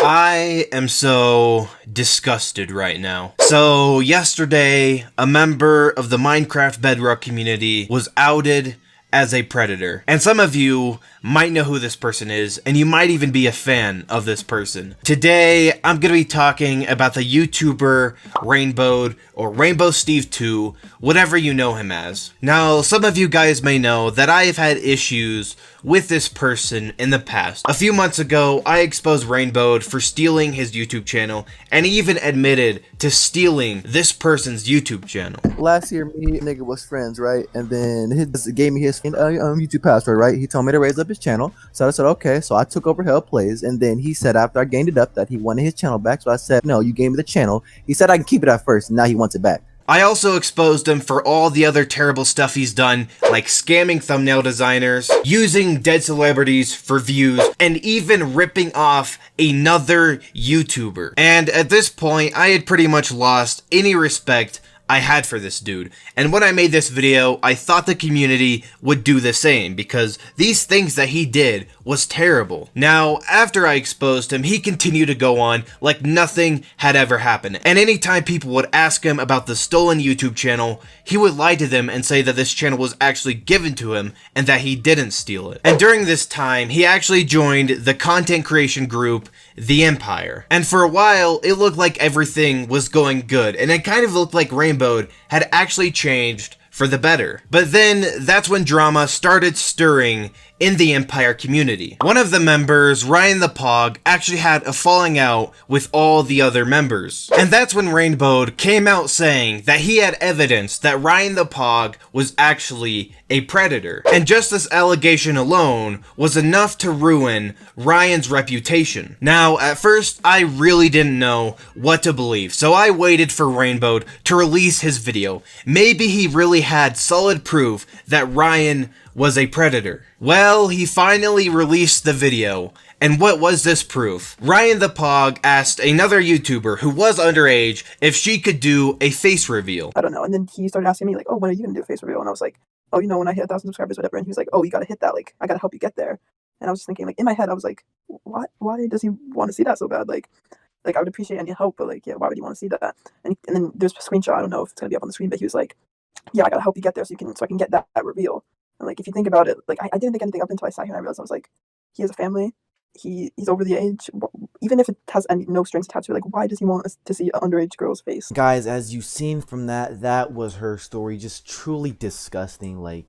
I am so disgusted right now. So yesterday, a member of the Minecraft Bedrock community was outed as a predator. And some of you might know who this person is, and you might even be a fan of this person. Today, I'm gonna be talking about the YouTuber Rainbowed, or Rainbow Steve 2, whatever you know him as. Now, some of you guys may know that I have had issues with this person in the past. A few months ago, I exposed Rainbowed for stealing his YouTube channel, and he even admitted to stealing this person's YouTube channel. Last year, me and nigga was friends, right? And then he gave me his YouTube password, right? He told me to raise up his channel. So I said, okay. So I took over Hell Plays, and then he said after I gained it up that he wanted his channel back. So I said, no, you gave me the channel. He said I can keep it at first, and now he wants it back. I also exposed him for all the other terrible stuff he's done, like scamming thumbnail designers, using dead celebrities for views, and even ripping off another YouTuber. And at this point, I had pretty much lost any respect I had for this dude. And when I made this video, I thought the community would do the same, because these things that he did was terrible. Now, after I exposed him, he continued to go on like nothing had ever happened. And anytime people would ask him about the stolen YouTube channel, he would lie to them and say that this channel was actually given to him and that he didn't steal it. And during this time, he actually joined the content creation group, The Empire. And for a while, it looked like everything was going good, and it kind of looked like Rainbowed had actually changed for the better. But then, that's when drama started stirring in the Empire community. One of the members, RyanThePog, actually had a falling out with all the other members. And that's when Rainbowed came out saying that he had evidence that RyanThePog was actually a predator. And just this allegation alone was enough to ruin Ryan's reputation. Now, at first, I really didn't know what to believe, so I waited for Rainbowed to release his video. Maybe he really had solid proof that Ryan was a predator. Well, he finally released the video. And what was this proof? RyanThePog asked another YouTuber who was underage if she could do a face reveal. I don't know. And then he started asking me like, oh, when are you gonna do a face reveal? And I was like, oh, you know, when I hit 1,000 subscribers, whatever. And he was like, oh, you gotta hit that. Like, I gotta help you get there. And I was just thinking, like, in my head, I was like, why does he want to see that so bad? Like I would appreciate any help, but like, yeah, why would he want to see that? And then there's a screenshot. I don't know if it's gonna be up on the screen, but he was like, yeah, I gotta help you get there so I can get that reveal. And like, if you think about it, like, I didn't think anything up until I sat here and I realized, I was like, he has a family. He's over the age. Even if it has no strings attached to it, like, why does he want us to see an underage girl's face? Guys, as you've seen from that was her story. Just truly disgusting. Like,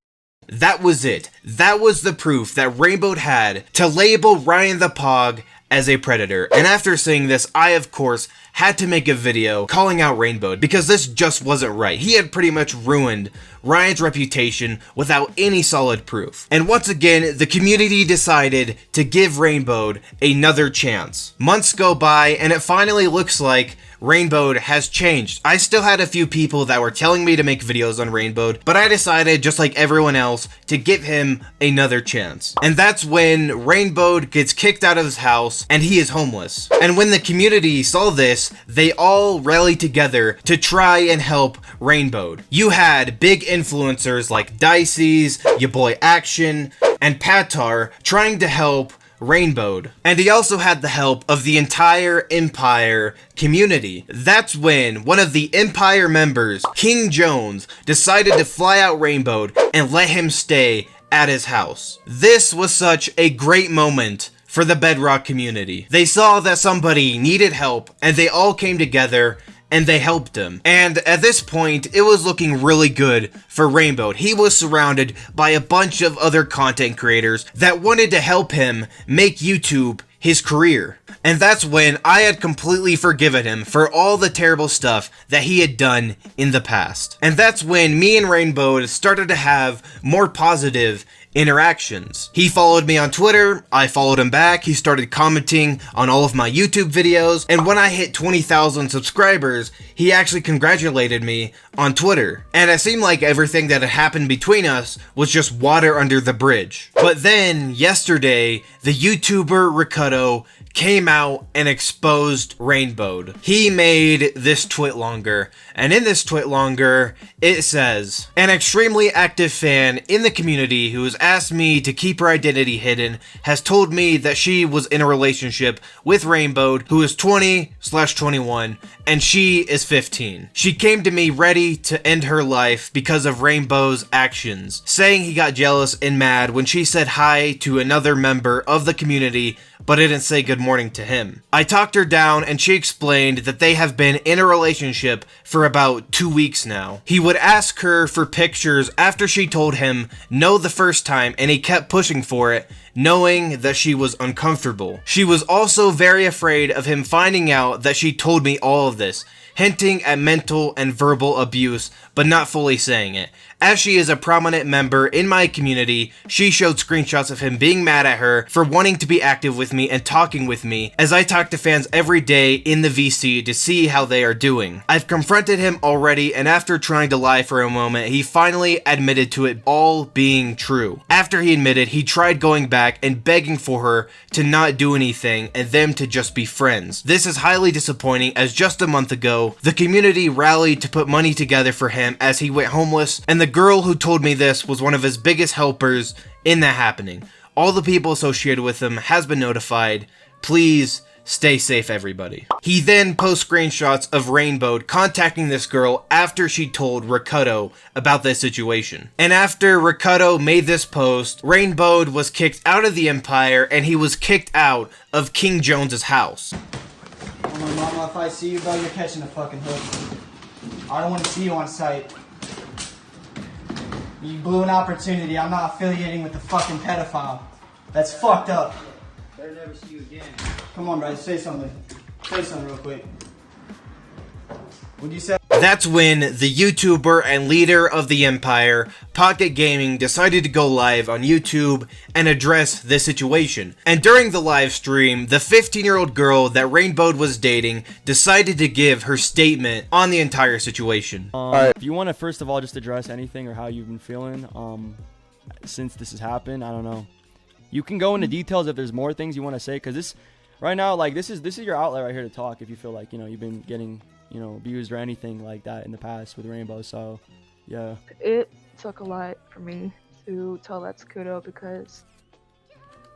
that was it. That was the proof that Rainbowed had to label RyanThePog as a predator. And after seeing this, I of course had to make a video calling out Rainbowed, because this just wasn't right. He had pretty much ruined Ryan's reputation without any solid proof. And once again, the community decided to give Rainbowed another chance. Months go by, and it finally looks like Rainbowed has changed. I still had a few people that were telling me to make videos on Rainbowed, but I decided, just like everyone else, to give him another chance. And that's when Rainbowed gets kicked out of his house, and he is homeless. And when the community saw this, they all rallied together to try and help Rainbowed. You had big influencers like Diecies, YaboiAction, and Patar trying to help Rainbowed. And he also had the help of the entire Empire community. That's when one of the Empire members, KingJones, decided to fly out Rainbowed and let him stay at his house. This was such a great moment for the Bedrock community. They saw that somebody needed help, and they all came together and they helped him. And at this point, it was looking really good for Rainbowed. He was surrounded by a bunch of other content creators that wanted to help him make YouTube his career. And that's when I had completely forgiven him for all the terrible stuff that he had done in the past. And that's when me and Rainbowed started to have more positive interactions. He followed me on Twitter, I followed him back, he started commenting on all of my YouTube videos, and when I hit 20,000 subscribers, he actually congratulated me on Twitter. And it seemed like everything that had happened between us was just water under the bridge. But then, yesterday, the YouTuber Riccotto came out and exposed Rainbow. He made this tweet longer, and in this tweet longer, it says, "An extremely active fan in the community who has asked me to keep her identity hidden has told me that she was in a relationship with Rainbow, who is 20/21, and she is 15. She came to me ready to end her life because of Rainbow's actions, saying he got jealous and mad when she said hi to another member of the community but didn't say good morning to him. I talked her down and she explained that they have been in a relationship for about 2 weeks now. He would ask her for pictures after she told him no the first time, and he kept pushing for it, knowing that she was uncomfortable. She was also very afraid of him finding out that she told me all of this, hinting at mental and verbal abuse, but not fully saying it. As she is a prominent member in my community, she showed screenshots of him being mad at her for wanting to be active with me and talking with me, as I talk to fans every day in the VC to see how they are doing. I've confronted him already, and after trying to lie for a moment, he finally admitted to it all being true. After he admitted, he tried going back and begging for her to not do anything and them to just be friends. This is highly disappointing, as just a month ago, the community rallied to put money together for him as he went homeless, and the girl who told me this was one of his biggest helpers in that happening. All the people associated with him has been notified. Please stay safe, everybody." He then posts screenshots of Rainbow contacting this girl after she told Ricotto about this situation. And after Ricotto made this post, Rainbow was kicked out of the Empire and he was kicked out of KingJones' house. Oh my mama, if I see you, bro, you're catching a fucking hook. I don't want to see you on sight. You blew an opportunity. I'm not affiliating with the fucking pedophile. That's fucked up. Better never see you again. Come on, bro, say something. Say something real quick. What'd you say? That's when the YouTuber and leader of the Empire, Pocket Gaming, decided to go live on YouTube and address this situation. And during the live stream, the 15-year-old girl that Rainbow was dating decided to give her statement on the entire situation. If you want to first of all just address anything or how you've been feeling since this has happened, I don't know. You can go into details if there's more things you want to say, because this right now, like, this is your outlet right here to talk if you feel like, you know, you've been getting, you know, abused or anything like that in the past with Rainbow. So yeah, it took a lot for me to tell that to Kudo, because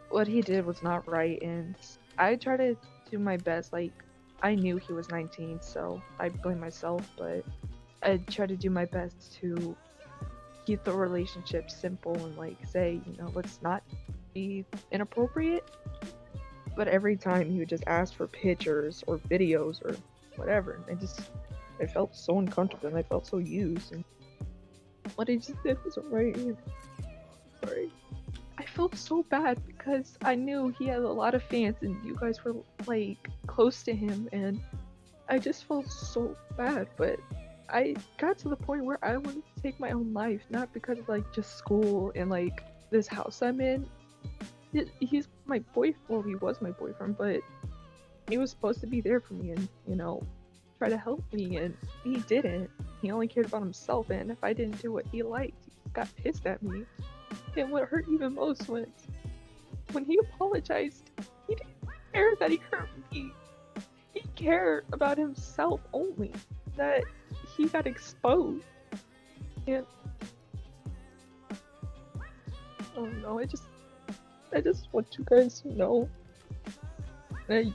what he did was not right, and I tried to do my best. Like, I knew he was 19, so I blame myself, but I tried to do my best to keep the relationship simple and, like, say, you know, let's not be inappropriate. But every time he would just ask for pictures or videos or whatever, and I felt so uncomfortable and I felt so used, and what he just did wasn't right. Sorry. I felt so bad because I knew he had a lot of fans and you guys were, like, close to him, and I just felt so bad. But I got to the point where I wanted to take my own life, not because of, like, just school and, like, this house I'm in. He's my boyfriend. Well, he was my boyfriend, but he was supposed to be there for me and, you know, try to help me, and he didn't. He only cared about himself, and if I didn't do what he liked, he got pissed at me. And what hurt even most was when he apologized, he didn't care that he hurt me. He cared about himself only, that he got exposed. And I don't know, I just want you guys to know. And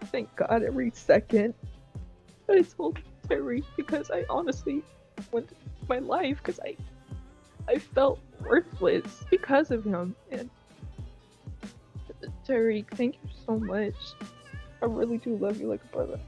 I thank God every second I told Terry, because I honestly went through my life because I felt worthless because of him. And Terry, thank you so much. I really do love you like a brother.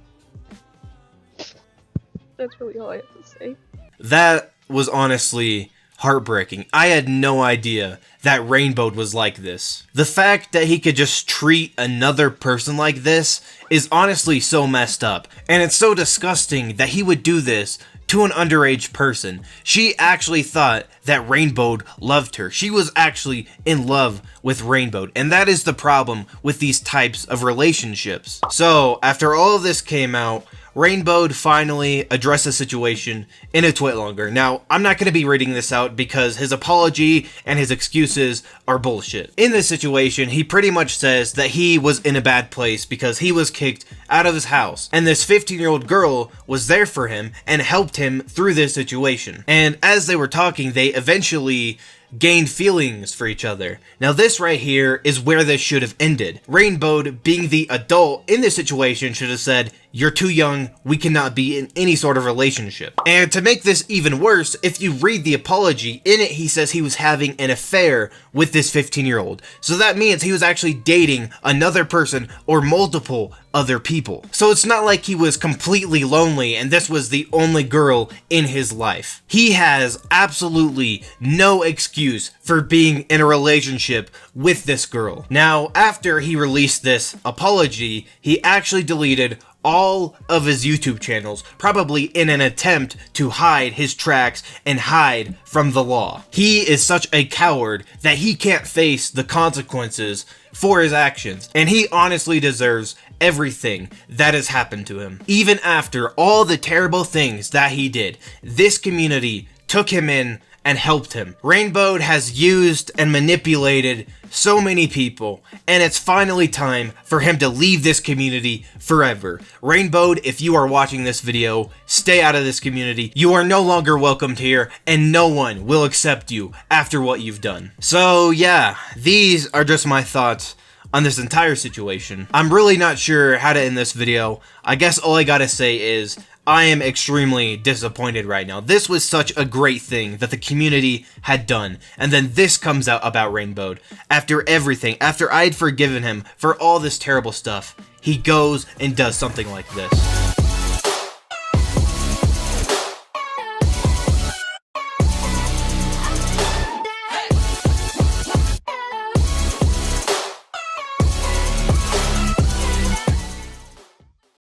That's really all I have to say. That was honestly heartbreaking. I had no idea that Rainbow was like this. The fact that he could just treat another person like this is honestly so messed up, and it's so disgusting that he would do this to an underage person. She actually thought that Rainbow loved her. She was actually in love with Rainbow, and that is the problem with these types of relationships. So after all of this came out, Rainbow finally addressed the situation in a tweet longer. Now, I'm not going to be reading this out because his apology and his excuses are bullshit. In this situation, he pretty much says that he was in a bad place because he was kicked out of his house, and this 15-year-old girl was there for him and helped him through this situation. And as they were talking, they eventually gained feelings for each other. Now this right here is where this should have ended. Rainbow, being the adult in this situation, should have said, "You're too young, we cannot be in any sort of relationship." And to make this even worse, if you read the apology, in it he says he was having an affair with this 15-year-old. So that means he was actually dating another person or multiple other people. So it's not like he was completely lonely and this was the only girl in his life. He has absolutely no excuse for being in a relationship with this girl. Now, after he released this apology, he actually deleted all of his YouTube channels, probably in an attempt to hide his tracks and hide from the law. He is such a coward that he can't face the consequences for his actions, and he honestly deserves everything that has happened to him. Even after all the terrible things that he did, this community took him in and helped him. Rainbow has used and manipulated so many people, and it's finally time for him to leave this community forever. Rainbow, if you are watching this video, stay out of this community. You are no longer welcomed here, and no one will accept you after what you've done. So yeah, these are just my thoughts on this entire situation. I'm really not sure how to end this video. I guess all I gotta say is, I am extremely disappointed right now. This was such a great thing that the community had done, and then this comes out about Rainbow. After everything, after I'd forgiven him for all this terrible stuff, he goes and does something like this.